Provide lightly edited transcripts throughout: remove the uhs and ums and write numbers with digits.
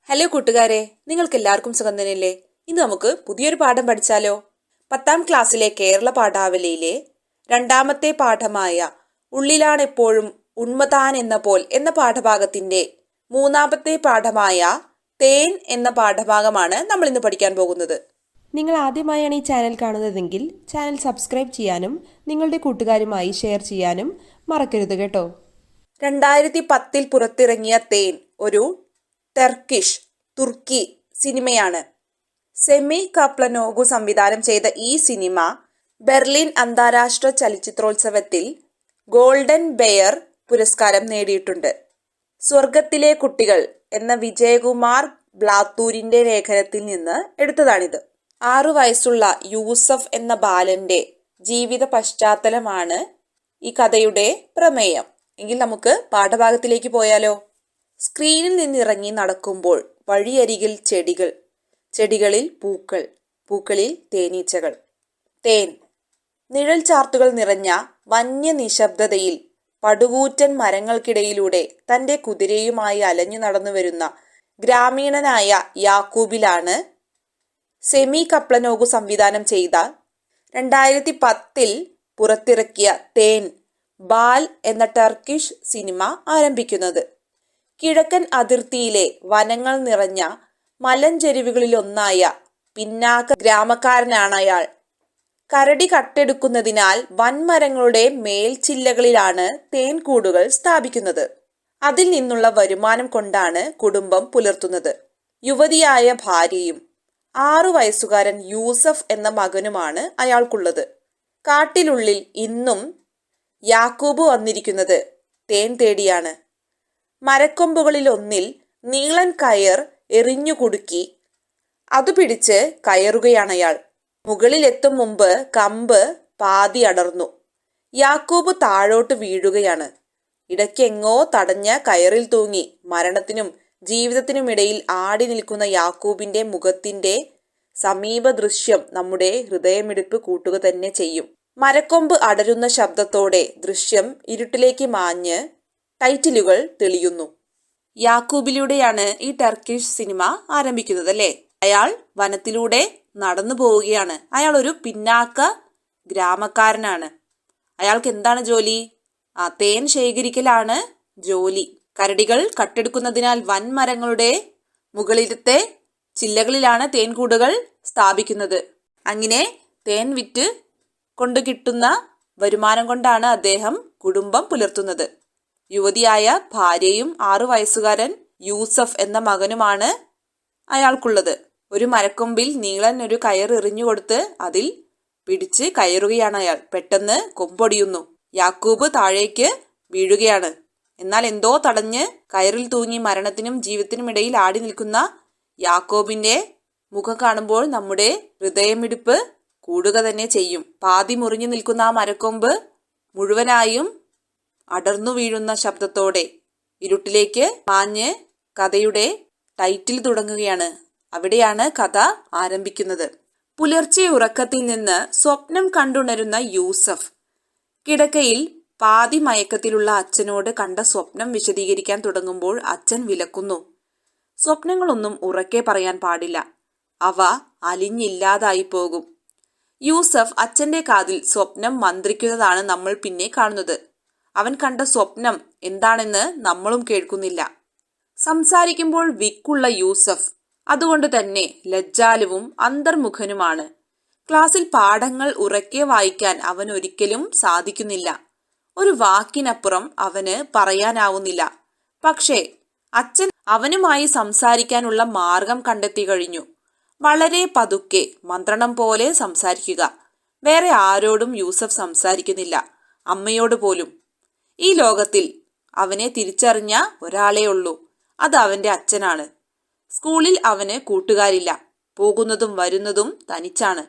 Hello കൂട്ടുകാരെ, നിങ്ങൾക്ക് എല്ലാവർക്കും സുഖം തന്നെയല്ലേ? ഇന്ന് നമുക്ക് പുതിയൊരു പാഠം പഠിച്ചാലോ? 10ാം ക്ലാസ്സിലെ കേരള പാഠാവലിയിലെ രണ്ടാമത്തെ പാഠമായ ഉള്ളിലാണെപ്പോഴും ഉണ്മതാൻ എന്ന പോൽ എന്ന പാഠഭാഗത്തിന്റെ മൂന്നാമത്തെ പാഠമായ തേൻ എന്ന പാഠഭാഗമാണ് നമ്മൾ ഇന്ന് പഠിക്കാൻ പോകുന്നത്. നിങ്ങൾ ആദ്യമായാണ് ഈ ചാനൽ കാണുന്നതെങ്കിൽ ചാനൽ സബ്സ്ക്രൈബ് ചെയ്യാനും നിങ്ങളുടെ കൂട്ടുകാരുമായി ഷെയർ ചെയ്യാനും മറക്കരുത് കേട്ടോ. 2010 പുറത്തിറങ്ങിയ തേൻ ഒരു തുർക്കി സിനിമയാണ്. സെമി കപ്ലനോഗു സംവിധാനം ചെയ്ത ഈ സിനിമ ബെർലിൻ അന്താരാഷ്ട്ര ചലച്ചിത്രോത്സവത്തിൽ ഗോൾഡൻ ബെയർ പുരസ്കാരം നേടിയിട്ടുണ്ട്. സ്വർഗത്തിലെ കുട്ടികൾ എന്ന വിജയകുമാർ ബ്ലാത്തൂരിന്റെ ലേഖനത്തിൽ നിന്ന് എടുത്തതാണിത്. 6 വയസ്സുള്ള യൂസഫ് എന്ന ബാലന്റെ ജീവിത പശ്ചാത്തലമാണ് ഈ കഥയുടെ പ്രമേയം. എങ്കിൽ നമുക്ക് പാഠഭാഗത്തിലേക്ക് പോയാലോ? സ്ക്രീനിൽ നിന്നിറങ്ങി നടക്കുമ്പോൾ വഴിയരികിൽ ചെടികൾ, ചെടികളിൽ പൂക്കൾ, പൂക്കളിൽ തേനീച്ചകൾ. തേൻ. നിഴൽ ചാർത്തുകൾ നിറഞ്ഞ വന്യ നിശബ്ദതയിൽ പടുകൂറ്റൻ മരങ്ങൾക്കിടയിലൂടെ തന്റെ കുതിരയുമായി അലഞ്ഞു നടന്നു വരുന്ന ഗ്രാമീണനായ യാക്കൂബിലാണ് സെമി കപ്ലനോഗു സംവിധാനം ചെയ്ത 2010 പുറത്തിറക്കിയ തേൻ ബാൽ എന്ന ടർക്കിഷ് സിനിമ ആരംഭിക്കുന്നത്. കിഴക്കൻ അതിർത്തിയിലെ വനങ്ങൾ നിറഞ്ഞ മലഞ്ചെരുവുകളിലൊന്നായ പിന്നാക്ക ഗ്രാമക്കാരനാണ് അയാൾ. കരടി കട്ടെടുക്കുന്നതിനാൽ വൻമരങ്ങളുടെ മേൽച്ചില്ലകളിലാണ് തേൻകൂടുകൾ സ്ഥാപിക്കുന്നത്. അതിൽ നിന്നുള്ള വരുമാനം കൊണ്ടാണ് കുടുംബം പുലർത്തുന്നത്. യുവതിയായ ഭാര്യയും 6 വയസ്സുകാരൻ യൂസഫ് എന്ന മകനുമാണ് അയാൾക്കുള്ളത്. കാട്ടിനുള്ളിൽ ഇന്നും യാക്കൂബ് വന്നിരിക്കുന്നത് തേൻ തേടിയാണ്. മരക്കൊമ്പുകളിലൊന്നിൽ നീളൻ കയർ എറിഞ്ഞു കുടുക്കി അതു പിടിച്ച് കയറുകയാണയാൾ. മുകളിലെത്തും മുമ്പ് കമ്പ് പാതി അടർന്നു. യാക്കൂബ് താഴോട്ട് വീഴുകയാണ്. ഇടയ്ക്കെങ്ങോ തടഞ്ഞ കയറിൽ തൂങ്ങി മരണത്തിനും ജീവിതത്തിനുമിടയിൽ ആടി നിൽക്കുന്ന യാക്കൂബിന്റെ മുഖത്തിന്റെ സമീപ ദൃശ്യം നമ്മുടെ ഹൃദയമിടിപ്പ് കൂട്ടുക തന്നെ ചെയ്യും. മരക്കൊമ്പ് അടരുന്ന ശബ്ദത്തോടെ ദൃശ്യം ഇരുട്ടിലേക്ക് മാഞ്ഞ് ടൈറ്റിലുകൾ തെളിയുന്നു. യാക്കൂബിലൂടെയാണ് ഈ ടർക്കിഷ് സിനിമ ആരംഭിക്കുന്നത് അല്ലേ? അയാൾ വനത്തിലൂടെ നടന്നു പോവുകയാണ്. അയാൾ ഒരു പിന്നാക്ക ഗ്രാമക്കാരനാണ്. അയാൾക്ക് എന്താണ് ജോലി? തേൻ ശേഖരിക്കലാണ് ജോലി. കരടികൾ കട്ടെടുക്കുന്നതിനാൽ വൻമരങ്ങളുടെ മുകളിലത്തെ ചില്ലകളിലാണ് തേൻകൂടുകൾ സ്ഥാപിക്കുന്നത്. അങ്ങനെ തേൻ വിറ്റ് കൊണ്ട് കിട്ടുന്ന വരുമാനം കൊണ്ടാണ് അദ്ദേഹം കുടുംബം പുലർത്തുന്നത്. യുവതിയായ ഭാര്യയും 6 വയസ്സുകാരൻ യൂസഫ് എന്ന മകനുമാണ് അയാൾക്കുള്ളത്. ഒരു മരക്കൊമ്പിൽ നീളൻ ഒരു കയർ എറിഞ്ഞുകൊടുത്ത് അതിൽ പിടിച്ച് കയറുകയാണ് അയാൾ. പെട്ടെന്ന് കൊമ്പൊടിയുന്നു. യാക്കൂബ് താഴേക്ക് വീഴുകയാണ്. എന്നാൽ എന്തോ തടഞ്ഞ് കയറിൽ തൂങ്ങി മരണത്തിനും ജീവിതത്തിനുമിടയിൽ ആടി നിൽക്കുന്ന യാക്കോബിന്റെ മുഖം കാണുമ്പോൾ നമ്മുടെ ഹൃദയമിടിപ്പ് കൂടുക തന്നെ ചെയ്യും. പാതി മുറിഞ്ഞു നിൽക്കുന്ന ആ മരക്കൊമ്പ് മുഴുവനായും അടർന്നു വീഴുന്ന ശബ്ദത്തോടെ ഇരുട്ടിലേക്ക് മാഞ്ഞ് കഥയുടെ ടൈറ്റിൽ തുടങ്ങുകയാണ്. അവിടെയാണ് കഥ ആരംഭിക്കുന്നത്. പുലർച്ചെ ഉറക്കത്തിൽ നിന്ന് സ്വപ്നം കണ്ടുണരുന്ന യൂസഫ് കിടക്കയിൽ പാതി മയക്കത്തിലുള്ള അച്ഛനോട് കണ്ട സ്വപ്നം വിശദീകരിക്കാൻ തുടങ്ങുമ്പോൾ അച്ഛൻ വിലക്കുന്നു. സ്വപ്നങ്ങളൊന്നും ഉറക്കെ പറയാൻ പാടില്ല, അവ അലിഞ്ഞില്ലാതായി പോകും. യൂസഫ് അച്ഛന്റെ കാതിൽ സ്വപ്നം മന്ത്രിക്കുന്നതാണ് നമ്മൾ പിന്നെ കാണുന്നത്. അവൻ കണ്ട സ്വപ്നം എന്താണെന്ന് നമ്മളും കേൾക്കുന്നില്ല. സംസാരിക്കുമ്പോൾ വിക്കുള്ള യൂസഫ് അതുകൊണ്ട് തന്നെ ലജ്ജാലുവും അന്തർമുഖനുമാണ്. ക്ലാസ്സിൽ പാഠങ്ങൾ ഉറക്കെ വായിക്കാൻ അവൻ ഒരിക്കലും സാധിക്കുന്നില്ല. ഒരു വാക്കിനപ്പുറം അവന് പറയാനാവുന്നില്ല. പക്ഷേ അച്ഛൻ അവനുമായി സംസാരിക്കാനുള്ള മാർഗം കണ്ടെത്തി കഴിഞ്ഞു. വളരെ പതുക്കെ, മന്ത്രണം പോലെ സംസാരിക്കുക. വേറെ ആരോടും യൂസഫ് സംസാരിക്കുന്നില്ല, അമ്മയോട് പോലും. ഈ ലോകത്തിൽ അവനെ തിരിച്ചറിഞ്ഞ ഒരാളേ ഉള്ളൂ, അത് അവന്റെ അച്ഛനാണ്. സ്കൂളിൽ അവന് കൂട്ടുകാരില്ല. പോകുന്നതും വരുന്നതും തനിച്ചാണ്.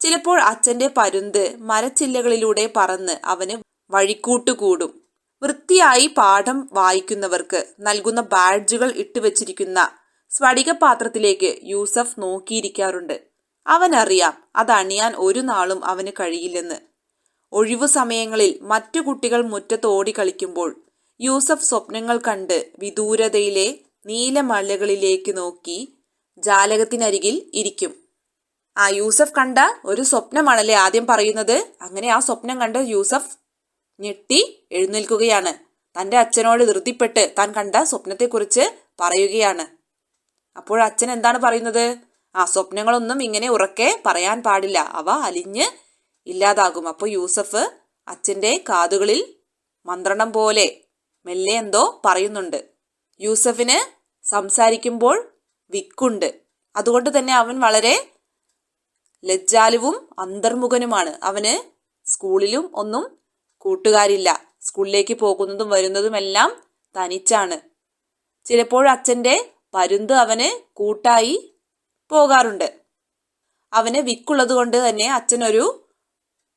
ചിലപ്പോൾ അച്ഛന്റെ പരുന്ത് മരച്ചില്ലകളിലൂടെ പറന്ന് അവന് വഴിക്കൂട്ടുകൂടും. വൃത്തിയായി പാഠം വായിക്കുന്നവർക്ക് നൽകുന്ന ബാഡ്ജുകൾ ഇട്ടുവച്ചിരിക്കുന്ന സ്ഫടികപാത്രത്തിലേക്ക് യൂസഫ് നോക്കിയിരിക്കാറുണ്ട്. അവനറിയാം അതണിയാൻ ഒരു നാളും അവന് കഴിയില്ലെന്ന്. ഒഴിവു സമയങ്ങളിൽ മറ്റു കുട്ടികൾ മുറ്റത്ത് ഓടിക്കളിക്കുമ്പോൾ യൂസഫ് സ്വപ്നങ്ങൾ കണ്ട് വിദൂരതയിലെ നീലമലകളിലേക്ക് നോക്കി ജാലകത്തിനരികിൽ ഇരിക്കും. യൂസഫ് കണ്ട ഒരു സ്വപ്നമാണല്ലേ ആദ്യം പറയുന്നത്. അങ്ങനെ ആ സ്വപ്നം കണ്ട് യൂസഫ് ഞെട്ടി എഴുന്നേൽക്കുകയാണ്. തൻ്റെ അച്ഛനോട് ധൃതിപ്പെട്ട് താൻ കണ്ട സ്വപ്നത്തെക്കുറിച്ച് പറയുകയാണ്. അപ്പോൾ അച്ഛൻ എന്താണ് പറയുന്നത്? സ്വപ്നങ്ങളൊന്നും ഇങ്ങനെ ഉറക്കെ പറയാൻ പാടില്ല, അവ അലിഞ്ഞ് ഇല്ലാതാകും. അപ്പോൾ യൂസഫ് അച്ഛൻ്റെ കാതുകളിൽ മന്ത്രണം പോലെ മെല്ലെ എന്തോ പറയുന്നുണ്ട്. യൂസഫിന് സംസാരിക്കുമ്പോൾ വിക്കുണ്ട്. അതുകൊണ്ട് തന്നെ അവൻ വളരെ ലജ്ജാലുവും അന്തർമുഖനുമാണ്. അവന് സ്കൂളിലും ഒന്നും കൂട്ടുകാരില്ല. സ്കൂളിലേക്ക് പോകുന്നതും വരുന്നതുമെല്ലാം തനിച്ചാണ്. ചിലപ്പോൾ അച്ഛൻ്റെ പരുന്ത് അവന് കൂട്ടായി പോകാറുണ്ട്. അവന് വിക്കുള്ളത് കൊണ്ട് തന്നെ അച്ഛനൊരു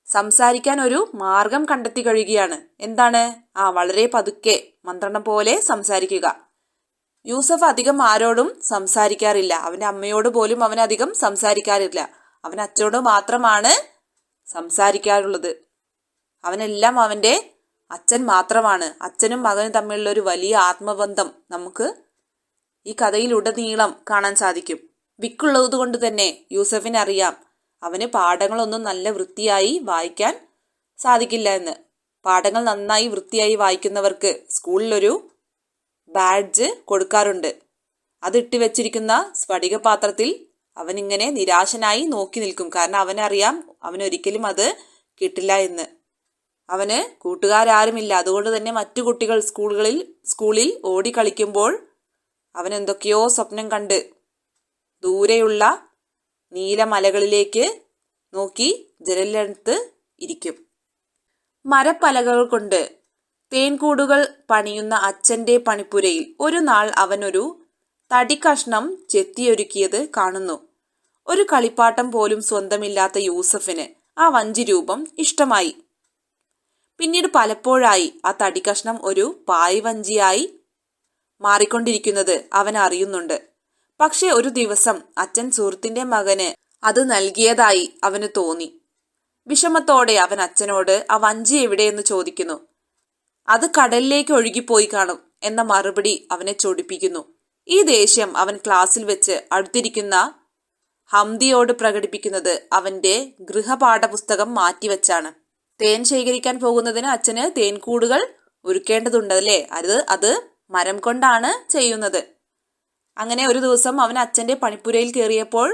സംസാരിക്കാൻ ഒരു മാർഗം കണ്ടെത്തി കഴിയുകയാണ്. എന്താണ്? വളരെ പതുക്കെ മന്ത്രണം പോലെ സംസാരിക്കുക. യൂസഫ് അധികം ആരോടും സംസാരിക്കാറില്ല. അവൻ്റെ അമ്മയോട് പോലും അവൻ അധികം സംസാരിക്കാറില്ല. അവൻ അച്ഛനോട് മാത്രമാണ് സംസാരിക്കാറുള്ളത്. അവനെല്ലാം അവൻ്റെ അച്ഛൻ മാത്രമാണ്. അച്ഛനും മകനും തമ്മിലുള്ള ഒരു വലിയ ആത്മബന്ധം നമുക്ക് ഈ കഥയിലുടനീളം കാണാൻ സാധിക്കും. വിക്കുള്ളത് കൊണ്ട് തന്നെ യൂസഫിന് അറിയാം അവന് പാഠങ്ങളൊന്നും നല്ല വൃത്തിയായി വായിക്കാൻ സാധിക്കില്ല എന്ന്. പാഠങ്ങൾ നന്നായി വൃത്തിയായി വായിക്കുന്നവർക്ക് സ്കൂളിലൊരു ബാഡ്ജ് കൊടുക്കാറുണ്ട്. അതിട്ട് വെച്ചിരിക്കുന്ന സ്ഫടിക പാത്രത്തിൽ അവനിങ്ങനെ നിരാശനായി നോക്കി നിൽക്കും. കാരണം അവനറിയാം അവനൊരിക്കലും അത് കിട്ടില്ല എന്ന്. അവന് കൂട്ടുകാരാരുമില്ല. അതുകൊണ്ട് തന്നെ മറ്റു കുട്ടികൾ സ്കൂളിൽ ഓടിക്കളിക്കുമ്പോൾ അവൻ എന്തൊക്കെയോ സ്വപ്നം കണ്ട് ദൂരെയുള്ള നീലമലകളിലേക്ക് നോക്കി ജനലിനടുത്ത് ഇരിക്കും. മരപ്പലകൾ കൊണ്ട് തേൻകൂടുകൾ പണിയുന്ന അച്ഛൻ്റെ പണിപ്പുരയിൽ ഒരു നാൾ അവനൊരു തടിക്കഷ്ണം ചെത്തിയൊരുക്കിയത് കാണുന്നു. ഒരു കളിപ്പാട്ടം പോലും സ്വന്തമില്ലാത്ത യൂസഫിന് ആ വഞ്ചി രൂപം ഇഷ്ടമായി. പിന്നീട് പലപ്പോഴായി ആ തടിക്കഷ്ണം ഒരു പായ് വഞ്ചിയായി മാറിക്കൊണ്ടിരിക്കുന്നത് അവൻ അറിയുന്നുണ്ട്. പക്ഷെ ഒരു ദിവസം അച്ഛൻ സുഹൃത്തിന്റെ മകന് അത് നൽകിയതായി അവന് തോന്നി. വിഷമത്തോടെ അവൻ അച്ഛനോട് ആ വഞ്ചി എവിടെയെന്ന് ചോദിക്കുന്നു. അത് കടലിലേക്ക് ഒഴുകിപ്പോയി കാണും എന്ന മറുപടി അവനെ ചൊടിപ്പിക്കുന്നു. ഈ ദേഷ്യം അവൻ ക്ലാസ്സിൽ വെച്ച് അടുത്തിരിക്കുന്ന ഹംദിയോട് പ്രകടിപ്പിക്കുന്നത് അവന്റെ ഗൃഹപാഠപുസ്തകം മാറ്റിവെച്ചാണ്. തേൻ ശേഖരിക്കാൻ പോകുന്നതിന് അച്ഛന് തേൻകൂടുകൾ ഒരുക്കേണ്ടതുണ്ടല്ലേ. അത് മരം കൊണ്ടാണ് ചെയ്യുന്നത്. അങ്ങനെ ഒരു ദിവസം അവൻ അച്ഛൻ്റെ പണിപ്പുരയിൽ കയറിയപ്പോൾ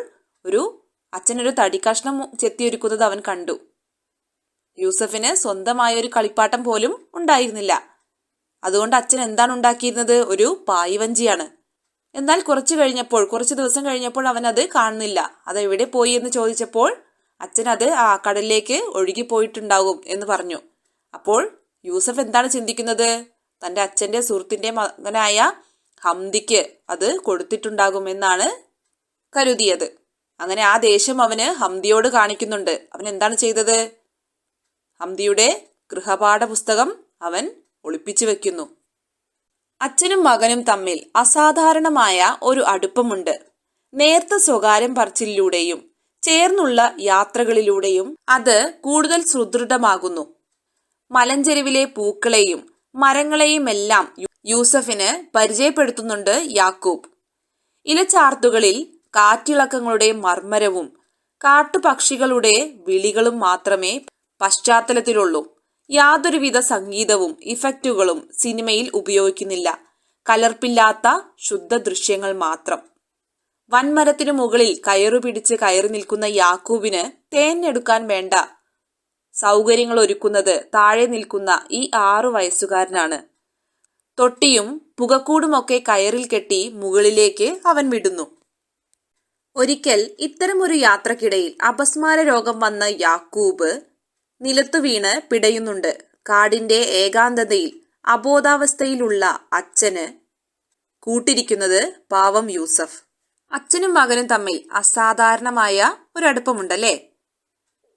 അച്ഛനൊരു തടിക്കഷ്ണം ചെത്തിയൊരുക്കുന്നത് അവൻ കണ്ടു. യൂസഫിന് സ്വന്തമായ ഒരു കളിപ്പാട്ടം പോലും ഉണ്ടായിരുന്നില്ല. അതുകൊണ്ട് അച്ഛൻ എന്താണ് ഉണ്ടാക്കിയിരുന്നത്? ഒരു പായ് വഞ്ചിയാണ്. എന്നാൽ കുറച്ച് ദിവസം കഴിഞ്ഞപ്പോൾ അവൻ അത് കാണുന്നില്ല. അത് എവിടെ പോയി എന്ന് ചോദിച്ചപ്പോൾ അച്ഛൻ അത് കടലിലേക്ക് ഒഴുകിപ്പോയിട്ടുണ്ടാകും എന്ന് പറഞ്ഞു. അപ്പോൾ യൂസഫ് എന്താണ് ചിന്തിക്കുന്നത്? തൻ്റെ അച്ഛൻ്റെ സുഹൃത്തിൻ്റെ മകനായ ഹംദിക്ക് അത് കൊടുത്തിട്ടുണ്ടാകുമെന്നാണ് കരുതിയത്. അങ്ങനെ ആ ദേഷ്യം അവന് ഹംദിയോട് കാണിക്കുന്നുണ്ട്. അവൻ എന്താണ് ചെയ്തത്? ഹംദിയുടെ ഗൃഹപാഠ പുസ്തകം അവൻ ഒളിപ്പിച്ചു വെക്കുന്നു. അച്ഛനും മകനും തമ്മിൽ അസാധാരണമായ ഒരു അടുപ്പമുണ്ട്. നേർത്ത സ്വകാര്യം പറച്ചിലൂടെയും ചേർന്നുള്ള യാത്രകളിലൂടെയും അത് കൂടുതൽ സുദൃഢമാകുന്നു. മലഞ്ചെരുവിലെ പൂക്കളെയും മരങ്ങളെയുമെല്ലാം യൂസഫിന് പരിചയപ്പെടുത്തുന്നുണ്ട് യാക്കൂബ്. ഇലച്ചാർത്തുകളിൽ കാറ്റിളക്കങ്ങളുടെ മർമ്മരവും കാട്ടുപക്ഷികളുടെ വിളികളും മാത്രമേ പശ്ചാത്തലത്തിലുള്ളൂ. യാതൊരുവിധ സംഗീതവും ഇഫക്റ്റുകളും സിനിമയിൽ ഉപയോഗിക്കുന്നില്ല. കലർപ്പില്ലാത്ത ശുദ്ധ ദൃശ്യങ്ങൾ മാത്രം. വൻമരത്തിനു മുകളിൽ കയറുപിടിച്ച് കയറി നിൽക്കുന്ന യാക്കൂബിന് തേനെടുക്കാൻ വേണ്ട സൗകര്യങ്ങൾ ഒരുക്കുന്നത് താഴെ നിൽക്കുന്ന ഈ 6 വയസ്സുകാരനാണ്. തൊട്ടിയും പുകക്കൂടുമൊക്കെ കയറിൽ കെട്ടി മുകളിലേക്ക് അവൻ വിടുന്നു. ഒരിക്കൽ ഇത്തരമൊരു യാത്രക്കിടയിൽ അപസ്മാര രോഗം വന്ന യാക്കൂബ് നിലത്തു വീണ് പിടയുന്നുണ്ട്. കാടിന്റെ ഏകാന്തതയിൽ അബോധാവസ്ഥയിലുള്ള അച്ഛന് കൂട്ടിരിക്കുന്നത് പാവം യൂസഫ്. അച്ഛനും മകനും തമ്മിൽ അസാധാരണമായ ഒരടുപ്പമുണ്ടല്ലേ.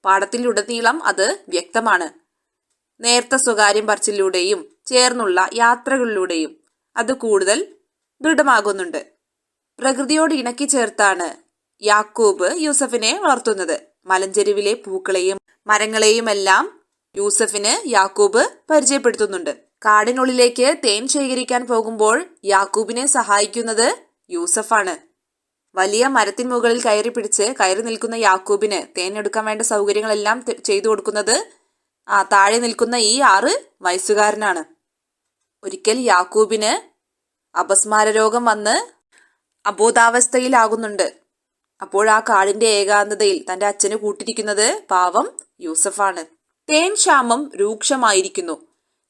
പാഠത്തിലുടനീളം അത് വ്യക്തമാണ്. നേർത്ത സ്വകാര്യം പറച്ചിലൂടെയും ചേർന്നുള്ള യാത്രകളിലൂടെയും അത് കൂടുതൽ ദൃഢമാകുന്നുണ്ട്. പ്രകൃതിയോട് ഇണക്കി ചേർത്താണ് യാക്കൂബ് യൂസഫിനെ വളർത്തുന്നത്. മലഞ്ചെരുവിലെ പൂക്കളെയും മരങ്ങളെയുമെല്ലാം യൂസഫിന് യാക്കൂബ് പരിചയപ്പെടുത്തുന്നുണ്ട്. കാടിനുള്ളിലേക്ക് തേൻ ശേഖരിക്കാൻ പോകുമ്പോൾ യാക്കൂബിനെ സഹായിക്കുന്നത് യൂസഫാണ്. വലിയ മരത്തിൻ മുകളിൽ കയറി നിൽക്കുന്ന യാക്കൂബിന് തേൻ എടുക്കാൻ വേണ്ട സൗകര്യങ്ങളെല്ലാം ചെയ്തു കൊടുക്കുന്നത് താഴെ നിൽക്കുന്ന ഈ 6 വയസ്സുകാരനാണ്. ഒരിക്കൽ യാക്കൂബിന് അപസ്മാര രോഗം വന്ന് അബോധാവസ്ഥയിലാകുന്നുണ്ട്. അപ്പോൾ ആ കാടിന്റെ ഏകാന്തതയിൽ തന്റെ അച്ഛന് കൂട്ടിരിക്കുന്നത് പാവം യൂസഫാണ്. തേൻ ക്ഷാമം രൂക്ഷമായിരിക്കുന്നു.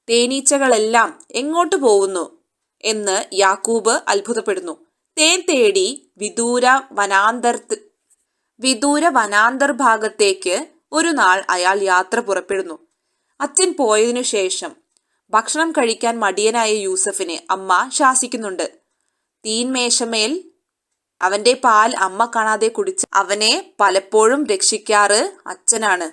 തേനീച്ചകളെല്ലാം എങ്ങോട്ട് പോകുന്നു എന്ന് യാക്കൂബ് അത്ഭുതപ്പെടുന്നു. തേൻ തേടി വിദൂര വനാന്തർ ഭാഗത്തേക്ക് ഒരു നാൾ അയാൾ യാത്ര പുറപ്പെടുന്നു. അച്ഛൻ പോയതിനു ശേഷം ഭക്ഷണം കഴിക്കാൻ മടിയനായ യൂസഫിനെ അമ്മ ശാസിക്കുന്നുണ്ട്. തീൻമേശമേൽ അവന്റെ പാൽ അമ്മ കാണാതെ കുടിച്ച് അവനെ പലപ്പോഴും രക്ഷിക്കാറ് അച്ഛനാണ്.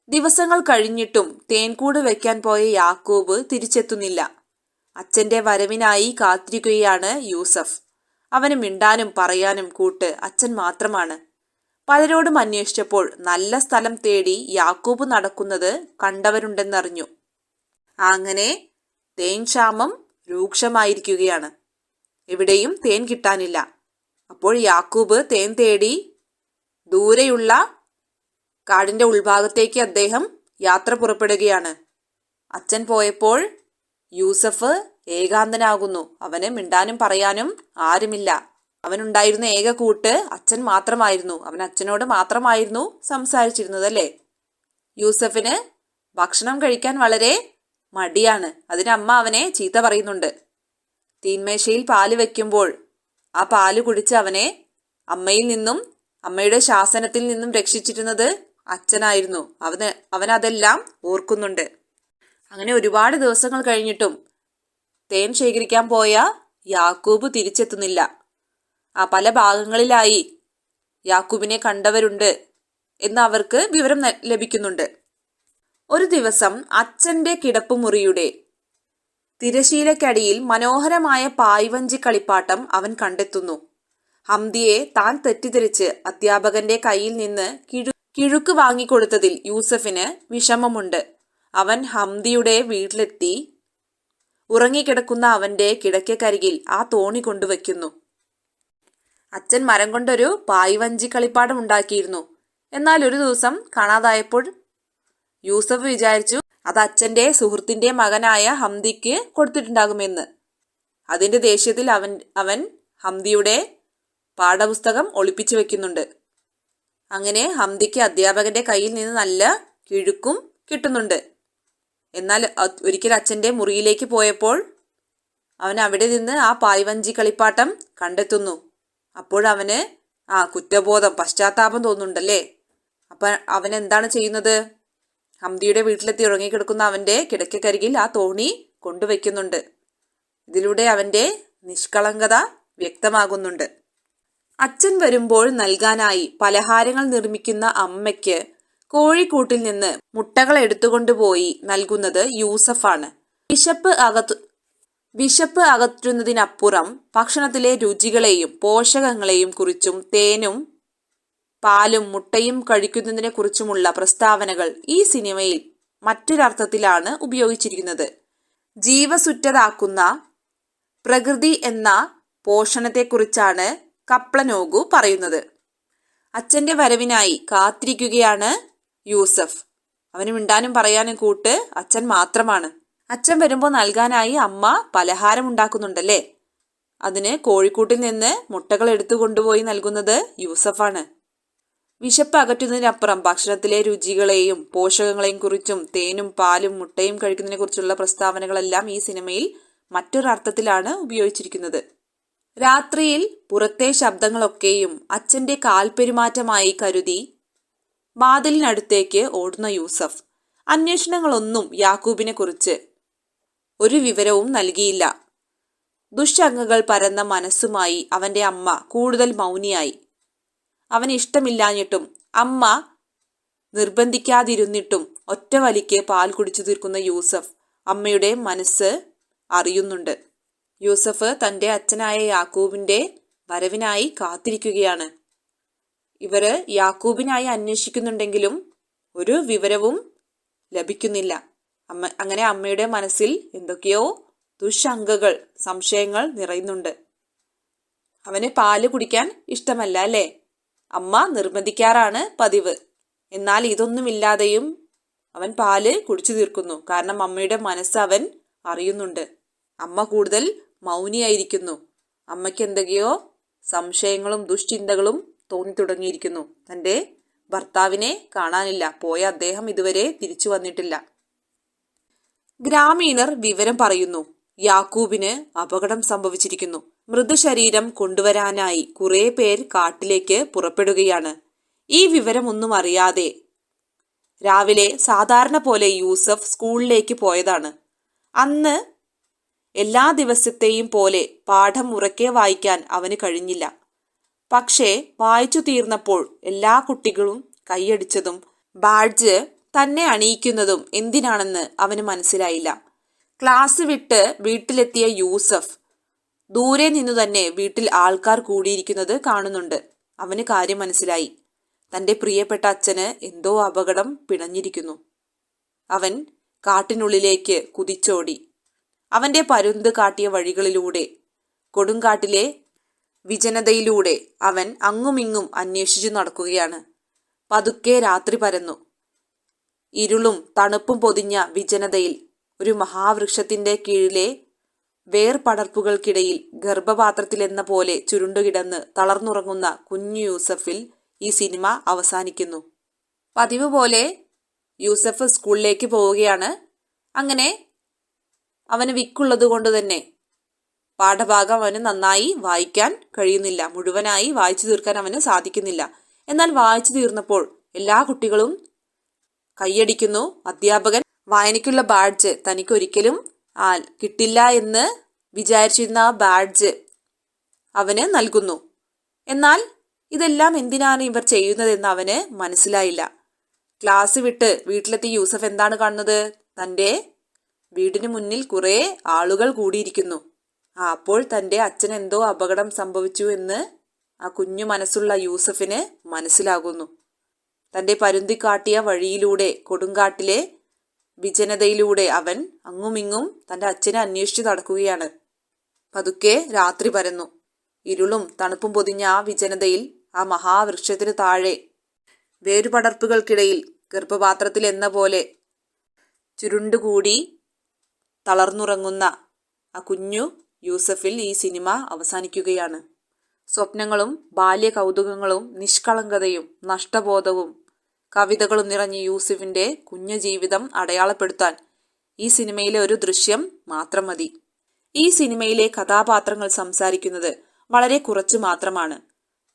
ദിവസങ്ങൾ കഴിഞ്ഞിട്ടും തേൻകൂട് വെക്കാൻ പോയ യാക്കൂബ് തിരിച്ചെത്തുന്നില്ല. അച്ഛന്റെ വരവിനായി കാത്തിരിക്കുകയാണ് യൂസഫ്. അവന് മിണ്ടാനും പറയാനും കൂട്ട് അച്ഛൻ മാത്രമാണ്. പലരോടും അന്വേഷിച്ചപ്പോൾ നല്ല സ്ഥലം തേടി യാക്കൂബ് നടക്കുന്നത് കണ്ടവരുണ്ടെന്നറിഞ്ഞു. അങ്ങനെ തേൻ ക്ഷാമം രൂക്ഷമായിരിക്കുകയാണ്. എവിടെയും തേൻ കിട്ടാനില്ല. അപ്പോൾ യാക്കൂബ് തേൻ തേടി ദൂരെയുള്ള കാടിന്റെ ഉൾഭാഗത്തേക്ക് അദ്ദേഹം യാത്ര പുറപ്പെടുകയാണ്. അച്ഛൻ പോയപ്പോൾ യൂസഫ് ഏകാന്തനാകുന്നു. അവന് മിണ്ടാനും പറയാനും ആരുമില്ല. അവനുണ്ടായിരുന്ന ഏക കൂട്ട് അച്ഛൻ മാത്രമായിരുന്നു. അവൻ അച്ഛനോട് മാത്രമായിരുന്നു സംസാരിച്ചിരുന്നത് അല്ലേ? യൂസഫിന് ഭക്ഷണം കഴിക്കാൻ വളരെ മടിയാണ്. അതിന് അമ്മ അവനെ ചീത്ത പറയുന്നുണ്ട്. തീന്മേശയിൽ പാല് വെക്കുമ്പോൾ ആ പാല് കുടിച്ച് അവനെ അമ്മയുടെ ശാസനത്തിൽ നിന്നും രക്ഷിച്ചിരുന്നത് അച്ഛനായിരുന്നു. അവനതെല്ലാം ഓർക്കുന്നുണ്ട്. അങ്ങനെ ഒരുപാട് ദിവസങ്ങൾ കഴിഞ്ഞിട്ടും തേൻ ശേഖരിക്കാൻ പോയ യാക്കൂബ് തിരിച്ചെത്തുന്നില്ല. പല ഭാഗങ്ങളിലായി യാക്കൂബിനെ കണ്ടവരുണ്ട് എന്ന് അവർക്ക് വിവരം ലഭിക്കുന്നുണ്ട്. ഒരു ദിവസം അച്ഛന്റെ കിടപ്പുമുറിയുടെ തിരശീലക്കടിയിൽ മനോഹരമായ പായ്വഞ്ചി കളിപ്പാട്ടം അവൻ കണ്ടെത്തുന്നു. ഹംദിയെ താൻ തെറ്റിദ്ധരിച്ച് അധ്യാപകന്റെ കയ്യിൽ നിന്ന് കിഴുക്ക് വാങ്ങിക്കൊടുത്തതിൽ യൂസഫിന് വിഷമമുണ്ട്. അവൻ ഹംദിയുടെ വീട്ടിലെത്തി ഉറങ്ങിക്കിടക്കുന്ന അവന്റെ കിടക്കക്കരികിൽ ആ തോണി കൊണ്ടുവയ്ക്കുന്നു. അച്ഛൻ മരം കൊണ്ടൊരു പായ്വഞ്ചി കളിപ്പാട്ടം ഉണ്ടാക്കിയിരുന്നു. എന്നാൽ ഒരു ദിവസം കാണാതായപ്പോൾ യൂസഫ് വിചാരിച്ചു അത് അച്ഛന്റെ സുഹൃത്തിന്റെ മകനായ ഹംദിക്ക് കൊടുത്തിട്ടുണ്ടാകുമെന്ന്. അതിന്റെ ദേഷ്യത്തിൽ അവൻ ഹംദിയുടെ പാഠപുസ്തകം ഒളിപ്പിച്ചു വെക്കുന്നുണ്ട്. അങ്ങനെ ഹംദിക്ക് അധ്യാപകന്റെ കയ്യിൽ നിന്ന് നല്ല കിഴുക്കും കിട്ടുന്നുണ്ട്. എന്നാൽ ഒരിക്കൽ അച്ഛന്റെ മുറിയിലേക്ക് പോയപ്പോൾ അവൻ അവിടെ നിന്ന് ആ പായ്വഞ്ചി കളിപ്പാട്ടം കണ്ടെത്തുന്നു. അപ്പോൾ അവന് കുറ്റബോധം, പശ്ചാത്താപം തോന്നുന്നുണ്ടല്ലേ. അപ്പൊ അവൻ എന്താണ് ചെയ്യുന്നത്? ഹംദിയുടെ വീട്ടിലെത്തി ഉറങ്ങിക്കിടക്കുന്ന അവന്റെ കിടക്കക്കരികിൽ ആ തോണി കൊണ്ടുവയ്ക്കുന്നുണ്ട്. ഇതിലൂടെ അവന്റെ നിഷ്കളങ്കത വ്യക്തമാകുന്നുണ്ട്. അച്ഛൻ വരുമ്പോൾ നൽകാനായി പലഹാരങ്ങൾ നിർമ്മിക്കുന്ന അമ്മയ്ക്ക് കോഴിക്കൂട്ടിൽ നിന്ന് മുട്ടകൾ എടുത്തുകൊണ്ടുപോയി നൽകുന്നത് യൂസഫാണ്. വിശപ്പ് അകറ്റുന്നതിനപ്പുറം ഭക്ഷണത്തിലെ രുചികളെയും പോഷകങ്ങളെയും കുറിച്ചും തേനും പാലും മുട്ടയും കഴിക്കുന്നതിനെ കുറിച്ചുമുള്ള പ്രസ്താവനകൾ ഈ സിനിമയിൽ മറ്റൊരർത്ഥത്തിലാണ് ഉപയോഗിച്ചിരിക്കുന്നത്. ജീവസുറ്റതാക്കുന്ന പ്രകൃതി എന്ന പോഷണത്തെക്കുറിച്ചാണ് കപ്ലനോഗു പറയുന്നത്. അച്ഛന്റെ വരവിനായി കാത്തിരിക്കുകയാണ് യൂസഫ്. അവന് മിണ്ടാനും പറയാനും കൂട്ട് അച്ഛൻ മാത്രമാണ്. അച്ഛൻ വരുമ്പോൾ നൽകാനായി അമ്മ പലഹാരം ഉണ്ടാക്കുന്നുണ്ടല്ലേ. അതിന് കോഴിക്കൂട്ടിൽ നിന്ന് മുട്ടകൾ എടുത്തു കൊണ്ടുപോയി നൽകുന്നത് യൂസഫാണ്. വിശപ്പ് അകറ്റുന്നതിനപ്പുറം ഭക്ഷണത്തിലെ രുചികളെയും പോഷകങ്ങളെയും കുറിച്ചും തേനും പാലും മുട്ടയും കഴിക്കുന്നതിനെ കുറിച്ചുള്ള പ്രസ്താവനകളെല്ലാം ഈ സിനിമയിൽ മറ്റൊരർത്ഥത്തിലാണ് ഉപയോഗിച്ചിരിക്കുന്നത്. രാത്രിയിൽ പുറത്തെ ശബ്ദങ്ങളൊക്കെയും അച്ഛന്റെ കാൽപെരുമാറ്റമായി കരുതി വാതിലിനടുത്തേക്ക് ഓടുന്ന യൂസഫ് അന്വേഷണങ്ങളൊന്നും യാക്കൂബിനെ കുറിച്ച് ഒരു വിവരവും നൽകിയില്ല. ദുശ്ശങ്കകൾ പരന്ന മനസ്സുമായി അവന്റെ അമ്മ കൂടുതൽ മൗനിയായി. അവന് ഇഷ്ടമില്ലാഞ്ഞിട്ടും അമ്മ നിർബന്ധിക്കാതിരുന്നിട്ടും ഒറ്റ വലിക്ക് പാൽ കുടിച്ചു തീർക്കുന്ന യൂസഫ് അമ്മയുടെ മനസ്സ് അറിയുന്നുണ്ട്. യൂസഫ് തന്റെ അച്ഛനായ യാക്കൂബിന്റെ വരവിനായി കാത്തിരിക്കുകയാണ്. ഇവര് യാക്കൂബിനായി അന്വേഷിക്കുന്നുണ്ടെങ്കിലും ഒരു വിവരവും ലഭിക്കുന്നില്ല. അങ്ങനെ അമ്മയുടെ മനസ്സിൽ എന്തൊക്കെയോ ദുശങ്കകൾ, സംശയങ്ങൾ നിറയുന്നുണ്ട്. അവന് പാല് കുടിക്കാൻ ഇഷ്ടമല്ല അല്ലേ? അമ്മ നിർബന്ധിക്കാറാണ് പതിവ്. എന്നാൽ ഇതൊന്നുമില്ലാതെയും അവൻ പാല് കുടിച്ചു തീർക്കുന്നു. കാരണം അമ്മയുടെ മനസ്സ് അവൻ അറിയുന്നുണ്ട്. അമ്മ കൂടുതൽ മൗനിയായിരിക്കുന്നു. അമ്മയ്ക്ക് എന്തൊക്കെയോ സംശയങ്ങളും ദുശ്ചിന്തകളും തോന്നി തുടങ്ങിയിരിക്കുന്നു. തൻ്റെ ഭർത്താവിനെ കാണാനില്ല. പോയ അദ്ദേഹം ഇതുവരെ തിരിച്ചു വന്നിട്ടില്ല. ഗ്രാമീണർ വിവരം പറയുന്നു. യാക്കൂബിന് അപകടം സംഭവിച്ചിരിക്കുന്നു. മൃതശരീരം കൊണ്ടുവരാനായി കുറെ പേർ കാട്ടിലേക്ക് പുറപ്പെടുകയാണ്. ഈ വിവരമൊന്നും അറിയാതെ രാവിലെ സാധാരണ പോലെ യൂസഫ് സ്കൂളിലേക്ക് പോയതാണ്. അന്ന് എല്ലാ ദിവസത്തെയും പോലെ പാഠം ഉറക്കെ വായിക്കാൻ അവന് കഴിഞ്ഞില്ല. പക്ഷേ വായിച്ചു തീർന്നപ്പോൾ എല്ലാ കുട്ടികളും കൈയടിച്ചതും ബാഡ്ജ് തന്നെ അണിയിക്കുന്നതും എന്തിനാണെന്ന് അവന് മനസ്സിലായില്ല. ക്ലാസ് വിട്ട് വീട്ടിലെത്തിയ യൂസഫ് ദൂരെ നിന്നു തന്നെ വീട്ടിൽ ആൾക്കാർ കൂടിയിരിക്കുന്നത് കാണുന്നുണ്ട്. അവന് കാര്യം മനസ്സിലായി. തൻ്റെ പ്രിയപ്പെട്ട അച്ഛന് എന്തോ അപകടം പിണഞ്ഞിരിക്കുന്നു. അവൻ കാട്ടിനുള്ളിലേക്ക് കുതിച്ചോടി. അവൻ്റെ പരുന്ത് കാട്ടിയ വഴികളിലൂടെ, കൊടുങ്കാട്ടിലെ വിജനതയിലൂടെ അവൻ അങ്ങുമിങ്ങും അന്വേഷിച്ചു നടക്കുകയാണ്. പതുക്കെ രാത്രി പരന്നു. ഇരുളും തണുപ്പും പൊതിഞ്ഞ വിജനതയിൽ ഒരു മഹാവൃക്ഷത്തിന്റെ കീഴിലെ വേർപടർപ്പുകൾക്കിടയിൽ ഗർഭപാത്രത്തിലെന്ന പോലെ ചുരുണ്ടുകിടന്ന് തളർന്നുറങ്ങുന്ന കുഞ്ഞു യൂസഫിൽ ഈ സിനിമ അവസാനിക്കുന്നു. പതിവ് പോലെ യൂസഫ് സ്കൂളിലേക്ക് പോവുകയാണ്. അങ്ങനെ അവന് വിക്കുള്ളത് കൊണ്ട് തന്നെ പാഠഭാഗം അവന് നന്നായി വായിക്കാൻ കഴിയുന്നില്ല. മുഴുവനായി വായിച്ചു തീർക്കാൻ അവന് സാധിക്കുന്നില്ല. എന്നാൽ വായിച്ചു തീർന്നപ്പോൾ എല്ലാ കുട്ടികളും കൈയടിക്കുന്നു. അധ്യാപകൻ വായനയ്ക്കുള്ള ബാഡ്ജ് തനിക്ക് ഒരിക്കലും കിട്ടില്ല എന്ന് വിചാരിച്ചിരുന്ന ആ ബാഡ്ജ് അവന് നൽകുന്നു. എന്നാൽ ഇതെല്ലാം എന്തിനാണ് ഇവർ ചെയ്യുന്നതെന്ന് അവന് മനസ്സിലായില്ല. ക്ലാസ് വിട്ട് വീട്ടിലെത്തി യൂസഫ് എന്താണ് കാണുന്നത്? തൻ്റെ വീടിന് മുന്നിൽ കുറെ ആളുകൾ കൂടിയിരിക്കുന്നു. അപ്പോൾ തൻ്റെ അച്ഛൻ എന്തോ അപകടം സംഭവിച്ചു എന്ന് ആ കുഞ്ഞു മനസ്സുള്ള യൂസഫിന് മനസ്സിലാകുന്നു. തൻ്റെ പരുന്തി കാട്ടിയ വഴിയിലൂടെ, കൊടുങ്കാട്ടിലെ വിജനതയിലൂടെ അവൻ അങ്ങുമിങ്ങും തൻ്റെ അച്ഛനെ അന്വേഷിച്ച് നടക്കുകയാണ്. പതുക്കെ രാത്രി പരന്നു. ഇരുളും തണുപ്പും പൊതിഞ്ഞ ആ വിജനതയിൽ ആ മഹാവൃക്ഷത്തിനു താഴെ വേരുപടർപ്പുകൾക്കിടയിൽ ഗർഭപാത്രത്തിൽ എന്ന പോലെ ചുരുണ്ടുകൂടി തളർന്നുറങ്ങുന്ന ആ കുഞ്ഞു യൂസഫിൽ ഈ സിനിമ അവസാനിക്കുകയാണ്. സ്വപ്നങ്ങളും ബാല്യ കൗതുകങ്ങളും നിഷ്കളങ്കതയും നഷ്ടബോധവും കവിതകളും നിറഞ്ഞ യൂസഫിന്റെ കുഞ്ഞു ജീവിതം അടയാളപ്പെടുത്താൻ ഈ സിനിമയിലെ ഒരു ദൃശ്യം മാത്രം മതി. ഈ സിനിമയിലെ കഥാപാത്രങ്ങൾ സംസാരിക്കുന്നത് വളരെ കുറച്ചു മാത്രമാണ്.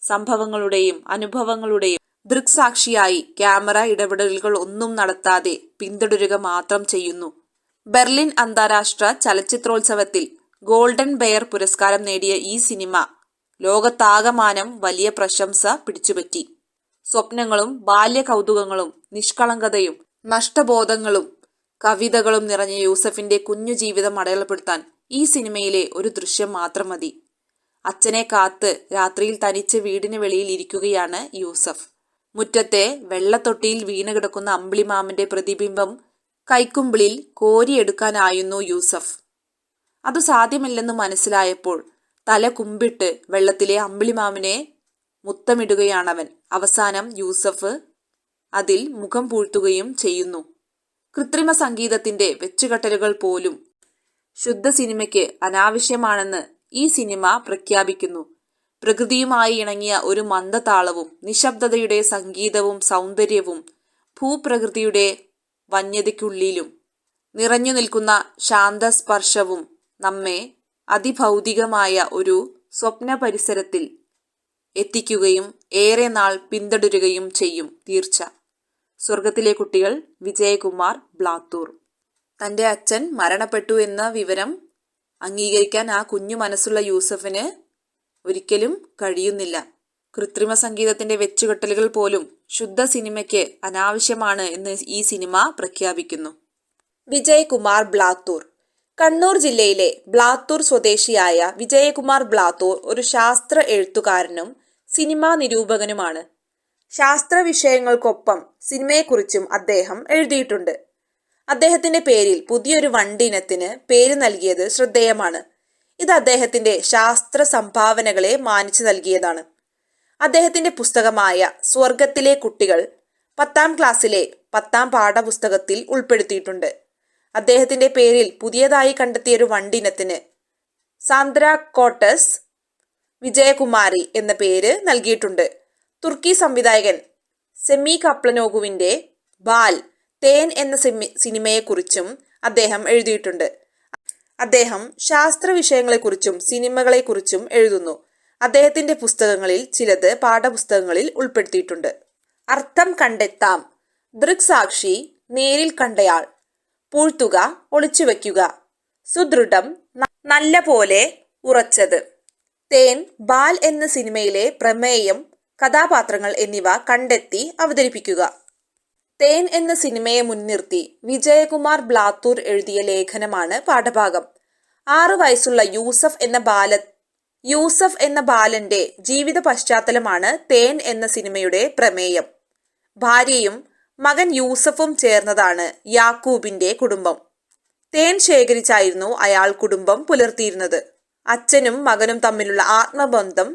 സംഭവങ്ങളുടെയും അനുഭവങ്ങളുടെയും ദൃക്സാക്ഷിയായി ക്യാമറ ഇടപെടലുകൾ ഒന്നും നടത്താതെ പിന്തുടരുക മാത്രം ചെയ്യുന്നു. ബെർലിൻ അന്താരാഷ്ട്ര ചലച്ചിത്രോത്സവത്തിൽ ഗോൾഡൻ ബെയർ പുരസ്കാരം നേടിയ ഈ സിനിമ ലോകത്താകമാനം വലിയ പ്രശംസ പിടിച്ചുപറ്റി. സ്വപ്നങ്ങളും ബാല്യ കൗതുകങ്ങളും നിഷ്കളങ്കതയും നഷ്ടബോധങ്ങളും കവിതകളും നിറഞ്ഞ യൂസഫിന്റെ കുഞ്ഞു ജീവിതം അടയാളപ്പെടുത്താൻ ഈ സിനിമയിലെ ഒരു ദൃശ്യം മാത്രം മതി. അച്ഛനെ കാത്ത് രാത്രിയിൽ തനിച്ച് വീടിന് വെളിയിൽ ഇരിക്കുകയാണ് യൂസഫ്. മുറ്റത്തെ വെള്ളത്തൊട്ടിയിൽ വീണ് കിടക്കുന്ന അമ്പിളിമാമന്റെ പ്രതിബിംബം കൈക്കുമ്പിളിൽ കോരിയെടുക്കാനായിരുന്നു യൂസഫ്. അത് സാധ്യമല്ലെന്ന് മനസ്സിലായപ്പോൾ തല കുമ്പിട്ട് വെള്ളത്തിലെ അമ്പിളിമാമനെ മുത്തമിടുകയാണവൻ. അവസാനം യൂസഫ് അതിൽ മുഖം പൂഴ്ത്തുകയും ചെയ്യുന്നു. കൃത്രിമ സംഗീതത്തിന്റെ വെച്ചുകെട്ടലുകൾ പോലും ശുദ്ധ സിനിമയ്ക്ക് അനാവശ്യമാണെന്ന് ഈ സിനിമ പ്രഖ്യാപിക്കുന്നു. പ്രകൃതിയുമായി ഇണങ്ങിയ ഒരു മന്ദതാളവും നിശബ്ദതയുടെ സംഗീതവും സൗന്ദര്യവും ഭൂപ്രകൃതിയുടെ വന്യതയ്ക്കുള്ളിലും നിറഞ്ഞു നിൽക്കുന്ന ശാന്തസ്പർശവും നമ്മെ അതിഭൗതികമായ ഒരു സ്വപ്ന പരിസരത്തിൽ എത്തിക്കുകയും ഏറെ നാൾ പിന്തുടരുകയും ചെയ്യും. തീർച്ച. സ്വർഗത്തിലെ കുട്ടികൾ, വിജയകുമാർ ബ്ലാത്തൂർ. തൻ്റെ അച്ഛൻ മരണപ്പെട്ടു എന്ന വിവരം അംഗീകരിക്കാൻ ആ കുഞ്ഞു മനസ്സുള്ള യൂസഫിന് ഒരിക്കലും കഴിയുന്നില്ല. കൃത്രിമ സംഗീതത്തിന്റെ വെച്ചുകെട്ടലുകൾ പോലും ശുദ്ധ സിനിമയ്ക്ക് അനാവശ്യമാണ് എന്ന് ഈ സിനിമ പ്രഖ്യാപിക്കുന്നു. വിജയകുമാർ ബ്ലാത്തൂർ. കണ്ണൂർ ജില്ലയിലെ ബ്ലാത്തൂർ സ്വദേശിയായ വിജയകുമാർ ബ്ലാത്തൂർ ഒരു ശാസ്ത്ര എഴുത്തുകാരനും സിനിമാ നിരൂപകനുമാണ്. ശാസ്ത്ര വിഷയങ്ങൾക്കൊപ്പം സിനിമയെക്കുറിച്ചും അദ്ദേഹം എഴുതിയിട്ടുണ്ട്. അദ്ദേഹത്തിന്റെ പേരിൽ പുതിയൊരു വണ്ടി ഇനത്തിന് പേര് നൽകിയത് ശ്രദ്ധേയമാണ്. ഇത് അദ്ദേഹത്തിന്റെ ശാസ്ത്ര സംഭാവനകളെ മാനിച്ചു നൽകിയതാണ്. അദ്ദേഹത്തിന്റെ പുസ്തകമായ സ്വർഗത്തിലെ കുട്ടികൾ 10ാം ക്ലാസ്സിലെ 10ാം പാഠപുസ്തകത്തിൽ ഉൾപ്പെടുത്തിയിട്ടുണ്ട്. അദ്ദേഹത്തിന്റെ പേരിൽ പുതിയതായി കണ്ടെത്തിയൊരു വണ്ടി ഇനത്തിന് സാന്ദ്രാകോട്ടസ് വിജയകുമാരി എന്ന പേര് നൽകിയിട്ടുണ്ട്. തുർക്കി സംവിധായകൻ സെമി കപ്ലനോഗുവിന്റെ ബാൽ തേൻ എന്ന സിനിമയെക്കുറിച്ചും അദ്ദേഹം എഴുതിയിട്ടുണ്ട്. അദ്ദേഹം ശാസ്ത്ര വിഷയങ്ങളെക്കുറിച്ചും സിനിമകളെക്കുറിച്ചും എഴുതുന്നു. അദ്ദേഹത്തിന്റെ പുസ്തകങ്ങളിൽ ചിലത് പാഠപുസ്തകങ്ങളിൽ ഉൾപ്പെടുത്തിയിട്ടുണ്ട്. അർത്ഥം കണ്ടെത്താം, ദൃക്സാക്ഷി, നേരിൽ കണ്ടയാൾ, പൂഴ്ത്തുക, ഒളിച്ചുവെക്കുക, സുദൃഢം, നല്ല പോലെ, ഉറച്ചത്. തേൻ, ബാൽ എന്ന സിനിമയിലെ പ്രമേയം, കഥാപാത്രങ്ങൾ എന്നിവ കണ്ടെത്തി അവതരിപ്പിക്കുക. തേൻ എന്ന സിനിമയെ മുൻനിർത്തി വിജയകുമാർ ബ്ലാത്തൂർ എഴുതിയ ലേഖനമാണ് പാഠഭാഗം. 6 വയസ്സുള്ള യൂസഫ് എന്ന ബാലന്റെ ജീവിത പശ്ചാത്തലമാണ് തേൻ എന്ന സിനിമയുടെ പ്രമേയം. ഭാര്യയും മകൻ യൂസഫും ചേർന്നതാണ് യാക്കൂബിന്റെ കുടുംബം. തേൻ ശേഖരിച്ചായിരുന്നു അയാൾ കുടുംബം പുലർത്തിയിരുന്നത്. അച്ഛനും മകനും തമ്മിലുള്ള ആത്മബന്ധം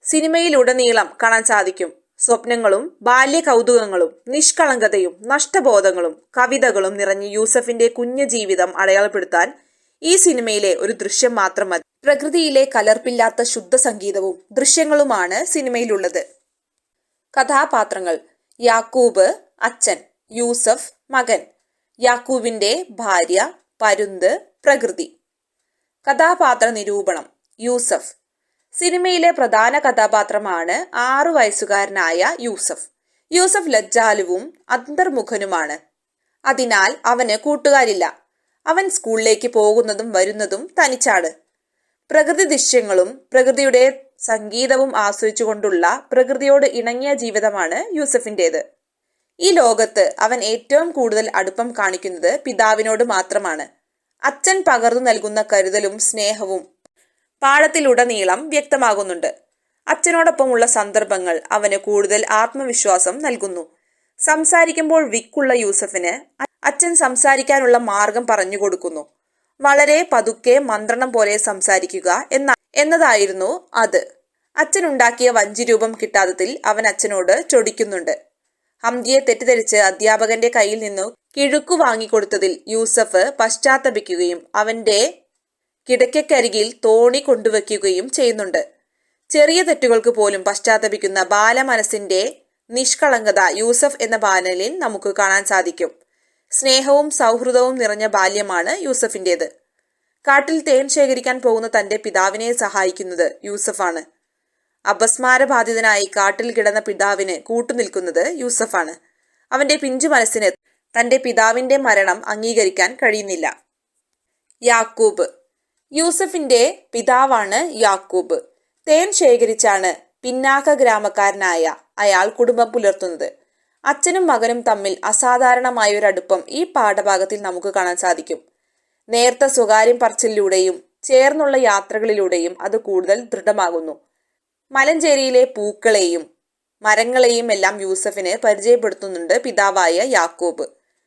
സിനിമയിലുടനീളം കാണാൻ സാധിക്കും. സ്വപ്നങ്ങളും ബാല്യ കൗതുകങ്ങളും നിഷ്കളങ്കതയും നഷ്ടബോധങ്ങളും കവിതകളും നിറഞ്ഞ യൂസഫിന്റെ കുഞ്ഞു ജീവിതം അടയാളപ്പെടുത്താൻ ഈ സിനിമയിലെ ഒരു ദൃശ്യം മാത്രം മതി. പ്രകൃതിയിലെ കലർപ്പില്ലാത്ത ശുദ്ധ സംഗീതവും ദൃശ്യങ്ങളുമാണ് സിനിമയിലുള്ളത്. കഥാപാത്രങ്ങൾ: യാക്കൂബ് അച്ഛൻ, യൂസഫ് മകൻ, യാക്കൂബിന്റെ ഭാര്യ, പരുന്ത്, പ്രകൃതി. കഥാപാത്ര നിരൂപണം: യൂസഫ്. സിനിമയിലെ പ്രധാന കഥാപാത്രമാണ് 6 വയസ്സുകാരനായ യൂസഫ്. യൂസഫ് ലജ്ജാലുവും അന്തർമുഖനുമാണ്. അതിനാൽ അവന് കൂട്ടുകാരില്ല. അവൻ സ്കൂളിലേക്ക് പോകുന്നതും വരുന്നതും തനിച്ചാണ്. പ്രകൃതി ദൃശ്യങ്ങളും പ്രകൃതിയുടെ സംഗീതവും ആസ്വദിച്ചുകൊണ്ടുള്ള പ്രകൃതിയോട് ഇണങ്ങിയ ജീവിതമാണ് യൂസഫിൻ്റേത്. ഈ ലോകത്ത് അവൻ ഏറ്റവും കൂടുതൽ അടുപ്പം കാണിക്കുന്നത് പിതാവിനോട് മാത്രമാണ്. അച്ഛൻ പകർന്നു നൽകുന്ന കരുതലും സ്നേഹവും പാഠത്തിലുടനീളം വ്യക്തമാകുന്നുണ്ട്. അച്ഛനോടൊപ്പമുള്ള സന്ദർഭങ്ങൾ അവന് കൂടുതൽ ആത്മവിശ്വാസം നൽകുന്നു. സംസാരിക്കുമ്പോൾ വിക്കുള്ള യൂസഫിന് അച്ഛൻ സംസാരിക്കാനുള്ള മാർഗം പറഞ്ഞു കൊടുക്കുന്നു. വളരെ പതുക്കെ മന്ത്രണം പോലെ സംസാരിക്കുക എന്നതായിരുന്നു അത്. അച്ഛനുണ്ടാക്കിയ വഞ്ചിരൂപം കിട്ടാത്തതിൽ അവൻ അച്ഛനോട് ചൊടിക്കുന്നുണ്ട്. ഹംദിയെ തെറ്റിദ്ധരിച്ച് അധ്യാപകന്റെ കയ്യിൽ നിന്നു കിഴുക്കു വാങ്ങിക്കൊടുത്തതിൽ യൂസഫ് പശ്ചാത്തപിക്കുകയും അവന്റെ കിടക്കക്കരികിൽ തോണി കൊണ്ടുവയ്ക്കുകയും ചെയ്യുന്നുണ്ട്. ചെറിയ തെറ്റുകൾക്ക് പോലും പശ്ചാത്തപിക്കുന്ന ബാലമനസ്സിന്റെ നിഷ്കളങ്കത യൂസഫ് എന്ന ബാലനിൽ നമുക്ക് കാണാൻ സാധിക്കും. സ്നേഹവും സൗഹൃദവും നിറഞ്ഞ ബാല്യമാണ് യൂസഫിൻ്റേത്. കാട്ടിൽ തേൻ ശേഖരിക്കാൻ പോകുന്ന തന്റെ പിതാവിനെ സഹായിക്കുന്നത് യൂസഫാണ്. അപസ്മാരബാധിതനായി കാട്ടിൽ കിടന്ന പിതാവിന് കൂട്ടുനിൽക്കുന്നത് യൂസഫാണ്. അവന്റെ പിഞ്ചു മനസ്സിന് തന്റെ പിതാവിന്റെ മരണം അംഗീകരിക്കാൻ കഴിയുന്നില്ല. യാക്കൂബ്. യൂസഫിന്റെ പിതാവാണ് യാക്കൂബ്. തേൻ ശേഖരിച്ചാണ് പിന്നാക്ക ഗ്രാമക്കാരനായ അയാൾ കുടുംബം പുലർത്തുന്നത്. അച്ഛനും മകനും തമ്മിൽ അസാധാരണമായൊരടുപ്പം ഈ പാഠഭാഗത്തിൽ നമുക്ക് കാണാൻ സാധിക്കും. നേർത്ത സ്വകാര്യം പറച്ചിലൂടെയും ചേർന്നുള്ള യാത്രകളിലൂടെയും അത് കൂടുതൽ ദൃഢമാകുന്നു. മലഞ്ചേരിയിലെ പൂക്കളെയും മരങ്ങളെയും എല്ലാം യൂസഫിന് പരിചയപ്പെടുത്തുന്നുണ്ട് പിതാവായ യാക്കോബ്.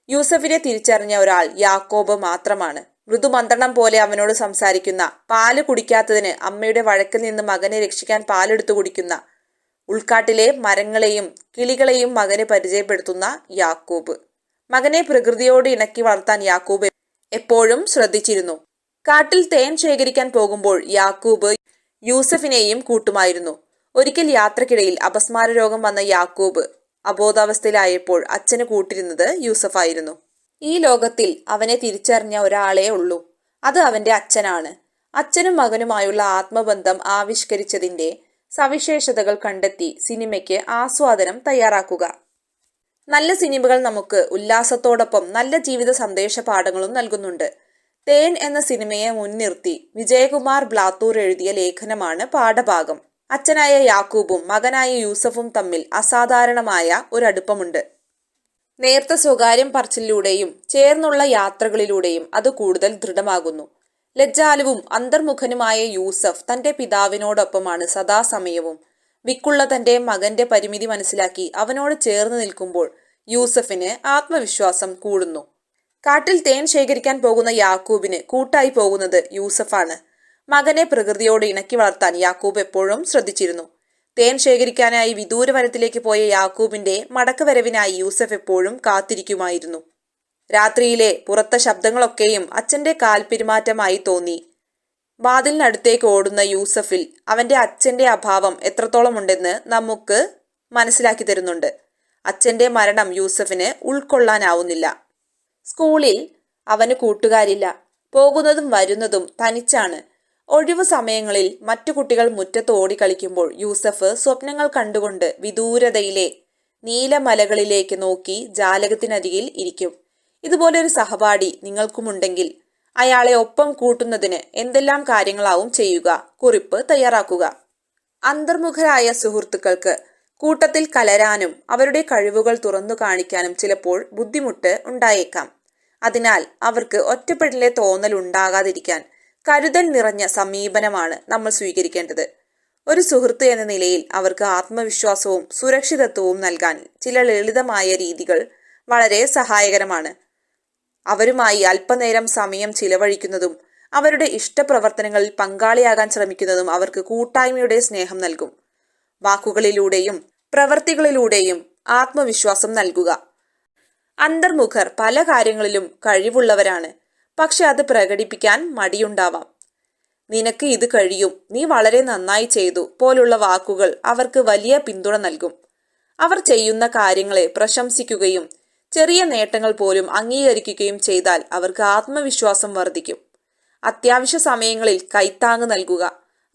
യൂസഫിനെ തിരിച്ചറിഞ്ഞ ഒരാൾ യാക്കോബ് മാത്രമാണ്. മൃദുമന്ത്രണം പോലെ അവനോട് സംസാരിക്കുന്ന, പാല് കുടിക്കാത്തതിന് അമ്മയുടെ വഴക്കിൽ നിന്ന് മകനെ രക്ഷിക്കാൻ പാലെടുത്തു കുടിക്കുന്ന, ഉൾക്കാട്ടിലെ മരങ്ങളെയും കിളികളെയും മകന് പരിചയപ്പെടുത്തുന്ന യാക്കോബ്. മകനെ പ്രകൃതിയോട് ഇണക്കി വളർത്താൻ യാക്കോബ് എപ്പോഴും ശ്രദ്ധിച്ചിരുന്നു. കാട്ടിൽ തേൻ ശേഖരിക്കാൻ പോകുമ്പോൾ യാക്കൂബ് യൂസഫിനെയും കൂട്ടുമായിരുന്നു. ഒരിക്കൽ യാത്രക്കിടയിൽ അപസ്മാര രോഗം വന്ന യാക്കൂബ് അബോധാവസ്ഥയിലായപ്പോൾ അച്ഛന് കൂട്ടിരുന്നത് യൂസഫായിരുന്നു. ഈ ലോകത്തിൽ അവനെ തിരിച്ചറിഞ്ഞ ഒരാളേ ഉള്ളൂ, അത് അവന്റെ അച്ഛനാണ്. അച്ഛനും മകനുമായുള്ള ആത്മബന്ധം ആവിഷ്കരിച്ചതിന്റെ സവിശേഷതകൾ കണ്ടെത്തി സിനിമയ്ക്ക് ആസ്വാദനം തയ്യാറാക്കുക. നല്ല സിനിമകൾ നമുക്ക് ഉല്ലാസത്തോടൊപ്പം നല്ല ജീവിത സന്ദേശ പാഠങ്ങളും നൽകുന്നുണ്ട്. തേൻ എന്ന സിനിമയെ മുൻനിർത്തി വിജയകുമാർ ബ്ലാത്തൂർ എഴുതിയ ലേഖനമാണ് പാഠഭാഗം. അച്ഛനായ യാക്കൂബും മകനായ യൂസഫും തമ്മിൽ അസാധാരണമായ ഒരടുപ്പമുണ്ട്. നേർത്ത സ്വകാര്യം പറച്ചിലൂടെയും ചേർന്നുള്ള യാത്രകളിലൂടെയും അത് കൂടുതൽ ദൃഢമാകുന്നു. ലജ്ജാലുവും അന്തർമുഖനുമായ യൂസഫ് തന്റെ പിതാവിനോടൊപ്പമാണ് സദാസമയവും. വിക്കുള്ള തന്റെ മകന്റെ പരിമിതി മനസ്സിലാക്കി അവനോട് ചേർന്ന് നിൽക്കുമ്പോൾ യൂസഫിന് ആത്മവിശ്വാസം കൂടുന്നു. കാട്ടിൽ തേൻ ശേഖരിക്കാൻ പോകുന്ന യാക്കൂബിന് കൂട്ടായി പോകുന്നത് യൂസഫാണ്. മകനെ പ്രകൃതിയോട് ഇണക്കി വളർത്താൻ യാക്കൂബ് എപ്പോഴും ശ്രദ്ധിച്ചിരുന്നു. തേൻ ശേഖരിക്കാനായി വിദൂര വനത്തിലേക്ക് പോയ യാക്കൂബിന്റെ മടക്കവരവിനായി യൂസഫ് എപ്പോഴും കാത്തിരിക്കുമായിരുന്നു. രാത്രിയിലെ പുറത്തെ ശബ്ദങ്ങളൊക്കെയും അച്ഛന്റെ കാൽപെരുമാറ്റമായി തോന്നി. വാതിലിനടുത്തേക്ക് ഓടുന്ന യൂസഫിൽ അവന്റെ അച്ഛന്റെ അഭാവം എത്രത്തോളം ഉണ്ടെന്ന് നമുക്ക് മനസ്സിലാക്കി തരുന്നുണ്ട്. അച്ഛന്റെ മരണം യൂസഫിന് ഉൾക്കൊള്ളാനാവുന്നില്ല. സ്കൂളിൽ അവന് കൂട്ടുകാരില്ല. പോകുന്നതും വരുന്നതും തനിച്ചാണ്. ഒഴിവു സമയങ്ങളിൽ മറ്റു കുട്ടികൾ മുറ്റത്ത് ഓടിക്കളിക്കുമ്പോൾ യൂസഫ് സ്വപ്നങ്ങൾ കണ്ടുകൊണ്ട് വിദൂരതയിലെ നീലമലകളിലേക്ക് നോക്കി ജാലകത്തിനരികിൽ ഇരിക്കും. ഇതുപോലൊരു സഹപാഠി നിങ്ങൾക്കുമുണ്ടെങ്കിൽ അയാളെ ഒപ്പം കൂട്ടുന്നതിന് എന്തെല്ലാം കാര്യങ്ങളാവും ചെയ്യുക? കുറിപ്പ് തയ്യാറാക്കുക. അന്തർമുഖരായ സുഹൃത്തുക്കൾക്ക് കൂട്ടത്തിൽ കലരാനും അവരുടെ കഴിവുകൾ തുറന്നു കാണിക്കാനും ചിലപ്പോൾ ബുദ്ധിമുട്ട് ഉണ്ടായേക്കാം. അതിനാൽ അവർക്ക് ഒറ്റപ്പെടലിലെ തോന്നൽ ഉണ്ടാകാതിരിക്കാൻ കരുതൽ നിറഞ്ഞ സമീപനമാണ് നമ്മൾ സ്വീകരിക്കേണ്ടത്. ഒരു സുഹൃത്ത് എന്ന നിലയിൽ അവർക്ക് ആത്മവിശ്വാസവും സുരക്ഷിതത്വവും നൽകാൻ ചില ലളിതമായ രീതികൾ വളരെ സഹായകരമാണ്. അവരുമായി അല്പനേരം സമയം ചിലവഴിക്കുന്നതും അവരുടെ ഇഷ്ടപ്രവർത്തനങ്ങളിൽ പങ്കാളിയാകാൻ ശ്രമിക്കുന്നതും അവർക്ക് കൂട്ടായ്മയുടെ സ്നേഹം നൽകും. വാക്കുകളിലൂടെയും പ്രവൃത്തികളിലൂടെയും ആത്മവിശ്വാസം നൽകുക. അന്തർമുഖർ പല കാര്യങ്ങളിലും കഴിവുള്ളവരാണ്. പക്ഷെ അത് പ്രകടിപ്പിക്കാൻ മടിയുണ്ടാവാം. നിനക്ക് ഇത് കഴിയും, നീ വളരെ നന്നായി ചെയ്തു പോലുള്ള വാക്കുകൾ അവർക്ക് വലിയ പിന്തുണ നൽകും. അവർ ചെയ്യുന്ന കാര്യങ്ങളെ പ്രശംസിക്കുകയും ചെറിയ നേട്ടങ്ങൾ പോലും അംഗീകരിക്കുകയും ചെയ്താൽ അവർക്ക് ആത്മവിശ്വാസം വർദ്ധിക്കും. അത്യാവശ്യ സമയങ്ങളിൽ കൈത്താങ്ങ് നൽകുക.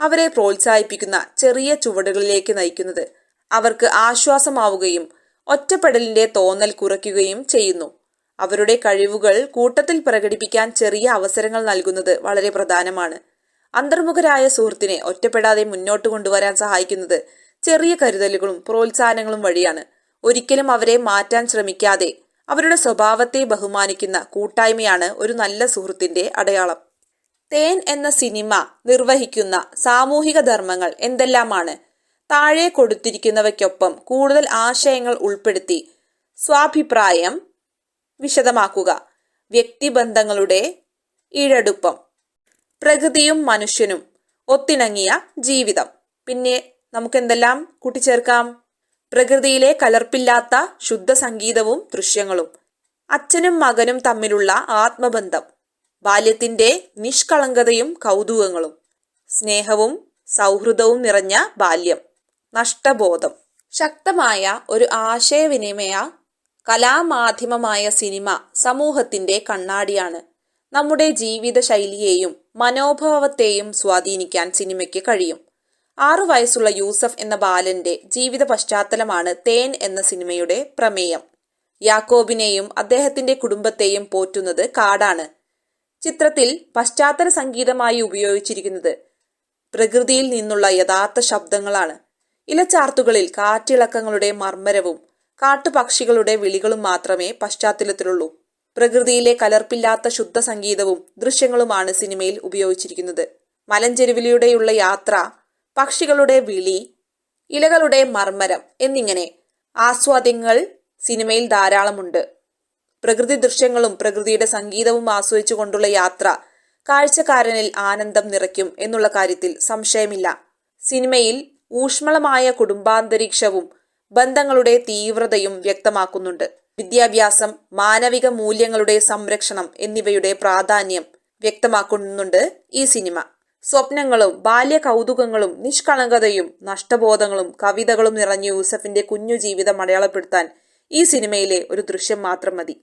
അവരെ പ്രോത്സാഹിപ്പിക്കുന്ന ചെറിയ ചുവടുകളിലേക്ക് നയിക്കുന്നത് അവർക്ക് ആശ്വാസമാവുകയും ഒറ്റപ്പെടലിന്റെ തോന്നൽ കുറയ്ക്കുകയും ചെയ്യുന്നു. അവരുടെ കഴിവുകൾ കൂട്ടത്തിൽ പ്രകടിപ്പിക്കാൻ ചെറിയ അവസരങ്ങൾ നൽകുന്നത് വളരെ പ്രധാനമാണ്. അന്തർമുഖരായ സുഹൃത്തിനെ ഒറ്റപ്പെടാതെ മുന്നോട്ട് കൊണ്ടുവരാൻ സഹായിക്കുന്നത് ചെറിയ കരുതലുകളും പ്രോത്സാഹനങ്ങളും വഴിയാണ്. ഒരിക്കലും അവരെ മാറ്റാൻ ശ്രമിക്കാതെ അവരുടെ സ്വഭാവത്തെ ബഹുമാനിക്കുന്ന കൂട്ടായ്മയാണ് ഒരു നല്ല സുഹൃത്തിന്റെ അടയാളം. തേൻ എന്ന സിനിമ നിർവഹിക്കുന്ന സാമൂഹിക ധർമ്മങ്ങൾ എന്തെല്ലാമാണ്? താഴെ കൊടുത്തിരിക്കുന്നവയ്ക്കൊപ്പം കൂടുതൽ ആശയങ്ങൾ ഉൾപ്പെടുത്തി സ്വാഭിപ്രായം വിശദമാക്കുക. വ്യക്തിബന്ധങ്ങളുടെ ഇഴടുപ്പം, പ്രകൃതിയും മനുഷ്യനും ഒത്തിണങ്ങിയ ജീവിതം. പിന്നെ നമുക്കെന്തെല്ലാം കൂട്ടിച്ചേർക്കാം? പ്രകൃതിയിലെ കലർപ്പില്ലാത്ത ശുദ്ധ സംഗീതവും ദൃശ്യങ്ങളും, അച്ഛനും മകനും തമ്മിലുള്ള ആത്മബന്ധം, ബാല്യത്തിന്റെ നിഷ്കളങ്കതയും കൗതുകങ്ങളും, സ്നേഹവും സൗഹൃദവും നിറഞ്ഞ ബാല്യം, നഷ്ടബോധം. ശക്തമായ ഒരു ആശയവിനിമയ കലാമാധ്യമമായ സിനിമ സമൂഹത്തിന്റെ കണ്ണാടിയാണ്. നമ്മുടെ ജീവിത ശൈലിയെയും മനോഭാവത്തെയും സ്വാധീനിക്കാൻ സിനിമയ്ക്ക് കഴിയും. 6 വയസ്സുള്ള യൂസഫ് എന്ന ബാലന്റെ ജീവിത പശ്ചാത്തലമാണ് തേൻ എന്ന സിനിമയുടെ പ്രമേയം. യാക്കോബിനെയും അദ്ദേഹത്തിന്റെ കുടുംബത്തെയും പോറ്റുന്നത് കാടാണ്. ചിത്രത്തിൽ പശ്ചാത്തല സംഗീതമായി ഉപയോഗിച്ചിരിക്കുന്നത് പ്രകൃതിയിൽ നിന്നുള്ള യഥാർത്ഥ ശബ്ദങ്ങളാണ്. ഇലച്ചാർത്തുകളിൽ കാറ്റിളക്കങ്ങളുടെ മർമ്മരവും കാട്ടുപക്ഷികളുടെ വിളികളും മാത്രമേ പശ്ചാത്തലത്തിലുള്ളൂ. പ്രകൃതിയിലെ കലർപ്പില്ലാത്ത ശുദ്ധ സംഗീതവും ദൃശ്യങ്ങളുമാണ് സിനിമയിൽ ഉപയോഗിച്ചിരിക്കുന്നത്. മലഞ്ചെരുവിലൂടെയുള്ള യാത്ര, പക്ഷികളുടെ വിളി, ഇലകളുടെ മർമ്മരം എന്നിങ്ങനെ ആസ്വാദ്യങ്ങൾ സിനിമയിൽ ധാരാളമുണ്ട്. പ്രകൃതി ദൃശ്യങ്ങളും പ്രകൃതിയുടെ സംഗീതവും ആസ്വദിച്ചു കൊണ്ടുള്ള യാത്ര കാഴ്ചക്കാരനിൽ ആനന്ദം നിറയ്ക്കും എന്നുള്ള കാര്യത്തിൽ സംശയമില്ല. സിനിമയിൽ ഊഷ്മളമായ കുടുംബാന്തരീക്ഷവും ബന്ധങ്ങളുടെ തീവ്രതയും വ്യക്തമാക്കുന്നുണ്ട്. വിദ്യാഭ്യാസം, മാനവിക മൂല്യങ്ങളുടെ സംരക്ഷണം എന്നിവയുടെ പ്രാധാന്യം വ്യക്തമാക്കുന്നുണ്ട് ഈ സിനിമ. സ്വപ്നങ്ങളും ബാല്യ കൗതുകങ്ങളും നിഷ്കളങ്കതയും നഷ്ടബോധങ്ങളും കവിതകളും നിറഞ്ഞ യൂസഫിന്റെ കുഞ്ഞു ജീവിതം അടയാളപ്പെടുത്താൻ ഈ സിനിമയിലെ ഒരു ദൃശ്യം മാത്രം മതി.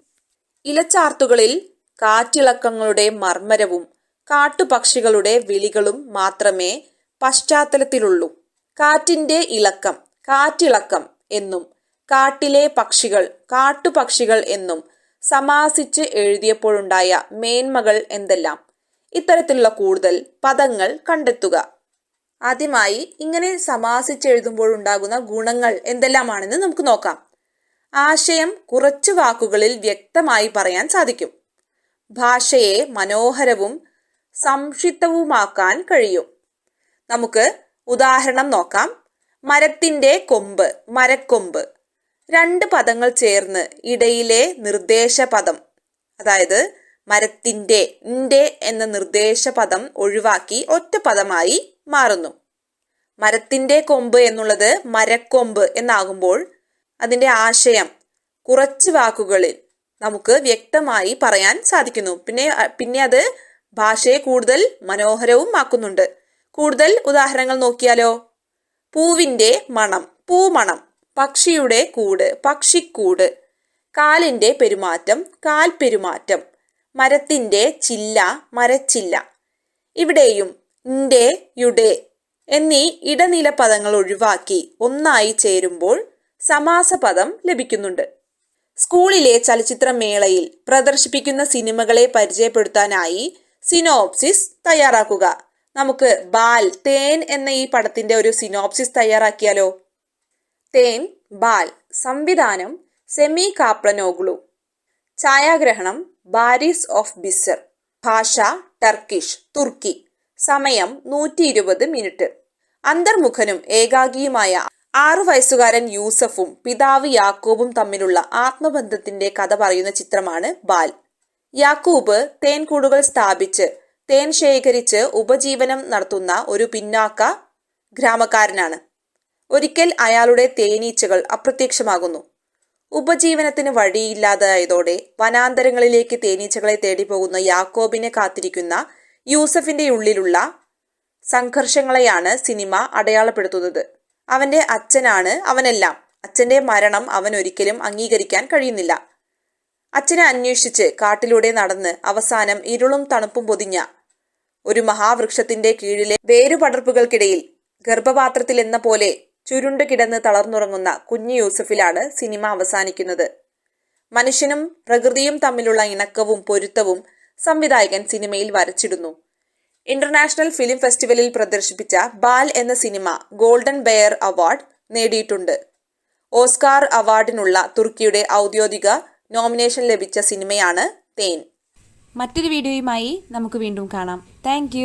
ഇലച്ചാർത്തുകളിൽ കാറ്റിളക്കങ്ങളുടെ മർമ്മരവും കാട്ടുപക്ഷികളുടെ വിളികളും മാത്രമേ പശ്ചാത്തലത്തിലുള്ളൂ. കാറ്റിന്റെ ഇളക്കം കാറ്റിളക്കം എന്നും കാട്ടിലെ പക്ഷികൾ കാട്ടുപക്ഷികൾ എന്നും സമാസിച്ച് എഴുതിയപ്പോഴുണ്ടായ മേന്മകൾ എന്തെല്ലാം? ഇത്തരത്തിലുള്ള കൂടുതൽ പദങ്ങൾ കണ്ടെത്തുക. ആദ്യമായി ഇങ്ങനെ സമാസിച്ചെഴുതുമ്പോഴുണ്ടാകുന്ന ഗുണങ്ങൾ എന്തെല്ലാമാണെന്ന് നമുക്ക് നോക്കാം. ആശയം കുറച്ച് വാക്കുകളിൽ വ്യക്തമായി പറയാൻ സാധിക്കും. ഭാഷയെ മനോഹരവും സംക്ഷിപ്തവുമാക്കാൻ കഴിയും. നമുക്ക് ഉദാഹരണം നോക്കാം. മരത്തിന്റെ കൊമ്പ്, മരക്കൊമ്പ്. 2 പദങ്ങൾ ചേർന്ന് ഇടയിലെ നിർദ്ദേശ പദം അതായത് മരത്തിന്റെ ന്റെ എന്ന നിർദ്ദേശ പദം ഒഴിവാക്കി ഒറ്റ പദമായി മാറുന്നു. മരത്തിന്റെ കൊമ്പ് എന്നുള്ളത് മരക്കൊമ്പ് എന്നാകുമ്പോൾ അതിന്റെ ആശയം കുറച്ച് വാക്കുകളിൽ നമുക്ക് വ്യക്തമായി പറയാൻ സാധിക്കുന്നു. പിന്നെ അത് ഭാഷയെ കൂടുതൽ മനോഹരവും ആക്കുന്നുണ്ട്. കൂടുതൽ ഉദാഹരണങ്ങൾ നോക്കിയാലോ? പൂവിന്റെ മണം, പൂമണം. പക്ഷിയുടെ കൂട്, പക്ഷിക്കൂട്. കാലിന്റെ പെരുമാറ്റം, കാൽപെരുമാറ്റം. മരത്തിന്റെ ചില്ല, മരച്ചില്ല. ഇവിടെയും ന്റെ, യുടെ എന്നീ ഇടനില പദങ്ങൾ ഒഴിവാക്കി ഒന്നായി ചേരുമ്പോൾ സമാസപദം ലഭിക്കുന്നുണ്ട്. സ്കൂളിലെ ചലച്ചിത്രമേളയിൽ പ്രദർശിപ്പിക്കുന്ന സിനിമകളെ പരിചയപ്പെടുത്താനായി സിനോപ്സിസ് തയ്യാറാക്കുക. നമുക്ക് ബാൽ, തേൻ എന്ന ഈ പടത്തിന്റെ ഒരു സിനോപ്സിസ് തയ്യാറാക്കിയാലോ? തേൻ, ബാൽ. സംവിധാനം സെമി കാപ്ലനോഗ്ലു. ഛായാഗ്രഹണം ബാരിസ് ഓഫ് ബിസർ. ഭാഷ ടർക്കിഷ്, തുർക്കി. സമയം 120 മിനിറ്റ്. അന്തർമുഖനും ഏകാഗിയുമായ 6 വയസ്സുകാരൻ യൂസഫും പിതാവ് യാക്കൂബും തമ്മിലുള്ള ആത്മബന്ധത്തിന്റെ കഥ പറയുന്ന ചിത്രമാണ് ബാൽ. യാക്കൂബ് തേൻകൂടുകൾ സ്ഥാപിച്ച് തേൻ ശേഖരിച്ച് ഉപജീവനം നടത്തുന്ന ഒരു പിന്നാക്ക ഗ്രാമക്കാരനാണ്. ഒരിക്കൽ അയാളുടെ തേനീച്ചകൾ അപ്രത്യക്ഷമാകുന്നു. ഉപജീവനത്തിന് വഴിയില്ലാതായതോടെ വനാന്തരങ്ങളിലേക്ക് തേനീച്ചകളെ തേടി പോകുന്ന യാക്കോബിനെ കാത്തിരിക്കുന്ന യൂസഫിന്റെ ഉള്ളിലുള്ള സംഘർഷങ്ങളെയാണ് സിനിമ അടയാളപ്പെടുത്തുന്നത്. അവന്റെ അച്ഛനാണ് അവനെല്ലാം. അച്ഛന്റെ മരണം അവൻ ഒരിക്കലും അംഗീകരിക്കാൻ കഴിയുന്നില്ല. അച്ഛനെ അന്വേഷിച്ച് കാട്ടിലൂടെ നടന്ന് അവസാനം ഇരുളും തണുപ്പും പൊതിഞ്ഞ ഒരു മഹാവൃക്ഷത്തിന്റെ കീഴിലെ വേരുപടർപ്പുകൾക്കിടയിൽ ഗർഭപാത്രത്തിൽ എന്ന പോലെ ചുരുണ്ടു കിടന്ന് തളർന്നുറങ്ങുന്ന കുഞ്ഞു യൂസഫിലാണ് സിനിമ അവസാനിക്കുന്നത്. മനുഷ്യനും പ്രകൃതിയും തമ്മിലുള്ള ഇണക്കവും പൊരുത്തവും സംവിധായകൻ സിനിമയിൽ വരച്ചിടുന്നു. ഇന്റർനാഷണൽ ഫിലിം ഫെസ്റ്റിവലിൽ പ്രദർശിപ്പിച്ച ബാൽ എന്ന സിനിമ ഗോൾഡൻ ബെയർ അവാർഡ് നേടിയിട്ടുണ്ട്. ഓസ്കാർ അവാർഡിനുള്ള തുർക്കിയുടെ ഔദ്യോഗിക നോമിനേഷൻ ലഭിച്ച സിനിമയാണ് തേൻ. മറ്റൊരു വീഡിയോയുമായി നമുക്ക് വീണ്ടും കാണാം. താങ്ക്